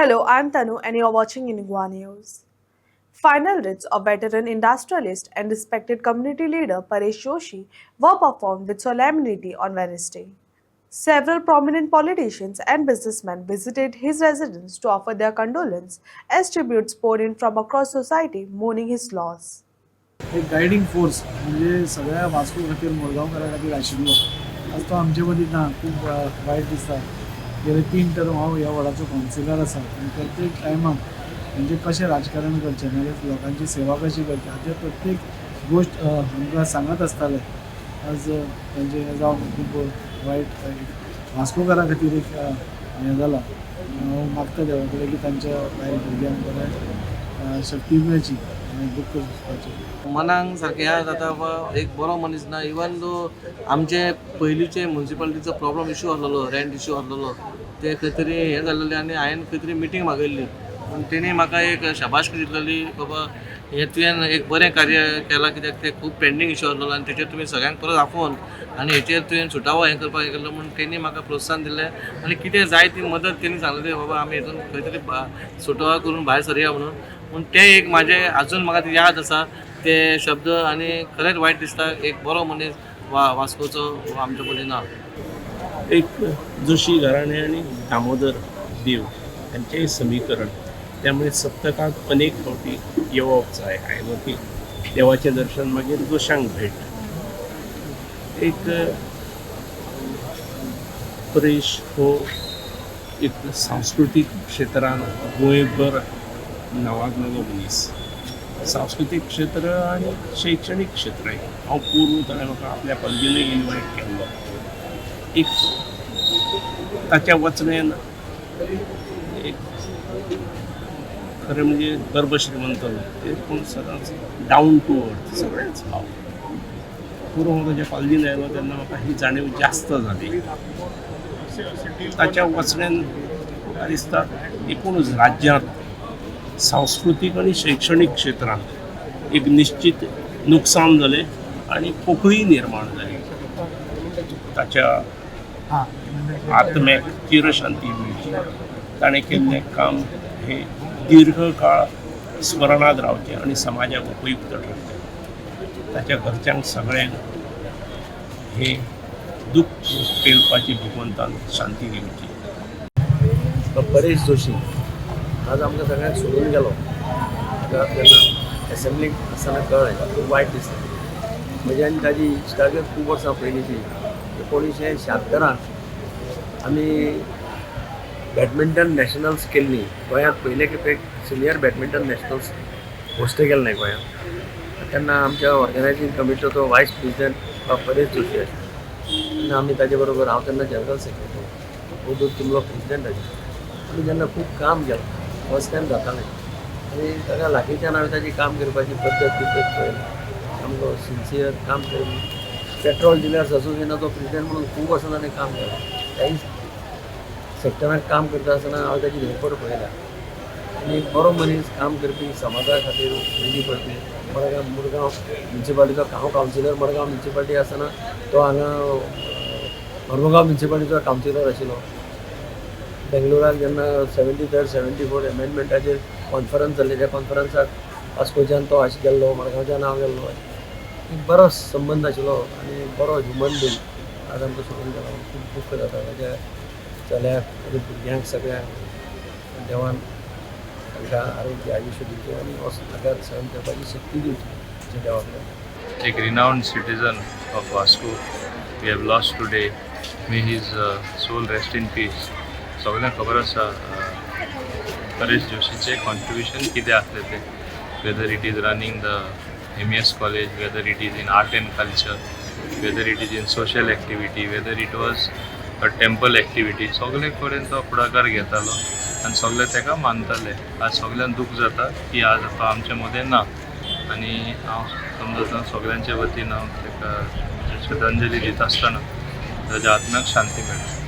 Hello, I'm Tanu, and you're watching Inigua News. Final writs of veteran industrialist and respected community leader Paresh Joshi were performed with solemnity on Wednesday. Several prominent politicians and businessmen visited his residence to offer their condolence as tributes poured in from across society mourning his loss. एक guiding force म्हणजे सगळ्या वास्को खातीर मुरगांवकारां खातीर आशिल्लो आज तो आमचे मदीं ना खूब वायट दिसता गेले 3 टर्म हांव ह्या वॉर्डाचो कावन्सिलर आसा आनी प्रत्येक टायमाक म्हणजे कशें राजकारण करचें नाजाल्यार लोकांची सेवा कशी करची हाचेर प्रत्येक गोश्ट आमकां सांगत आसताले आज तांचे जावन खूब वायट वास्कोकारां खातीर एक हें जालां हांव मागता देवा कडेन की तांच्या बायल भुरग्यांक बरें शक्ती मेळची आनी दुख्ख सोंसपाचें मनाक सारकें याद जाता एक बरो मनीस ना इवन दो आमचे पयलींचे म्युन्सिपालिटीचो प्रॉब्लम इशू आसलेलो रेंट इशू आसलेलो ते खंय तरी हें जाल्लेलें आनी हांवें खंय तरी मिटींग मागयल्ली पूण तेणी म्हाका एक शाबासकी दिलेली बाबा हें तुवें एक बरें कार्य केलां कित्याक ते खूब पेंडींग इशू आसलेलो आनी तेचेर तुमी सगळ्यांक परत आफोवन आनी हेचेर तुवें सुटावो हें करपाक हें केलो म्हणून तेणी म्हाका प्रोत्साहन दिलें आनी कितें जाय ती मदत तेणी सांगलेली बाबा आमी हेतून खंय तरी सुटावा करून भायर सरया म्हणून तें एक म्हाजें आजून म्हाका याद आसा ते शब्द आनी खरेंच वायट दिसता एक बरो मनीस वास्कोचो आमचे मदीं ना. एक जोशी घराणे आणि दामोदर देव यांचेही समीकरण त्यामुळे सप्तकात अनेक फावटी येवप जाय आयलो की देवाचें दर्शन मागीर जोशांक भेट एक परेश हो एक सांस्कृतीक क्षेत्रान गोंयभर नावाजलेलो मनीस सांस्कृतीक क्षेत्र आणि शैक्षणिक क्षेत्र हांव पूर्व ताणें म्हाका आपल्या कॉलेजीनूय इन्वायट केल्लो एक ताच्या वचण्यान एक खरें म्हणजे गर्भ श्रीमंत ते पूण सदांच डावन टू अर्थ सगळेंच हांव पूर्व हांव ताच्या कॉलेजीन आयलो तेन्ना म्हाका ही जाणीव जास्त जाली ताच्या वचण्यान म्हाका दिसता एकूणच राज्यांत सांस्कृतिक आणि शैक्षणिक क्षेत्रात एक निश्चित नुकसान जालें आणि पोकळी निर्माण जाली ताच्या आत्म्याक चिरशांती मेळची ताणें केल्लें काम हे दीर्घ काळ स्मरणात रावचें आनी समाजाक उपयुक्त ठरचें ताच्या घरच्यांक सगळ्यांक हे दूख पेलपाची भगवंतान शांती दिवची. परेश जोशी आज आमकां सगळ्यांक सोडून गेलो तेन्ना एसेंब्लीक आसतना कळ्ळें खूब वायट दिसता म्हजी आनी ताजी इश्टागत खूब वर्सां पयलींची 1976 आमी बॅडमिंटन नॅशनल्स केल्लीं गोंयांत पयले खेपेक सिनियर बॅडमिंटन नॅशनल्स होस्ट केले नाय गोंयांत तेन्ना आमच्या ऑर्गनायझींग कमिटीचो वायस प्रेजिडेंट परेश जोशी आशिल्लो तेन्ना आमी ताजे बरोबर हांव तेन्ना जनरल सेक्रेटरी ओदूर तिमलो प्रेजिडेंट आशिल्लो आमी जेन्ना खूब काम केलें फर्स्ट टायम जातालें आनी ताका लागींच्यान हांवें ताची काम करपाची पद्दत ती पळयली सामको सिन्सियर काम करून पेट्रोल डिलर्स असोसिएशनाचो प्रेजिडेंट म्हणून खूब वर्सां ताणें काम केलें त्याच सेक्टराक काम करता आसतना हांव ताची धडपड पळयल्या आनी बरो मनीस काम करपी समाजा खातीर उमेदी पडपी मुरगांव म्युन्सिपालिटीचो हांव कावन्सिलर मडगांव म्युन्सिपालिटी आसतना तो हांगा मडगांव म्युन्सिपालिटीचो कावन्सिलर आशिल्लो बेंगलोराक जेन्ना 73rd 74th एमेंडमेंटाचेर कॉन्फरन्स जाल्ली त्या कॉन्फरन्साक वास्कोच्यान तो गेल्लो मडगांवच्यान हांव गेल्लो एक बरो संबंद आशिल्लो आनी बरो ह्युमन बींग आज आमकां सोडून गेलो खूब दुख्ख जाता ताच्या चल्याक आनी भुरग्यांक सगळ्यांक देवान तांकां आरोग्य आयुश्य दिवचें आनी हो नगार सहन करपाची शक्ती दिवची अशें देवा कडेन. A renowned citizen of Vasco we have lost today. May his soul rest in peace. सगळ्यांक खबर आसा परेश जोशीचे कॉन्ट्रिब्युशन कितें आसलें तें whether it is running the MES college whether it is in art end culture whether it is in social activity whether it was a temple activity सगळे कडेन तो फुडाकार घेतालो आनी सगळे ताका मानताले. आज सगळ्यांक दूख जाता की आज तो आमचे मदें ना आनी हांव समजता सगळ्यांच्या वतीन हांव ताका श्रद्धांजली दिता आसतना ताच्या आत्म्याक शांती मेळटा.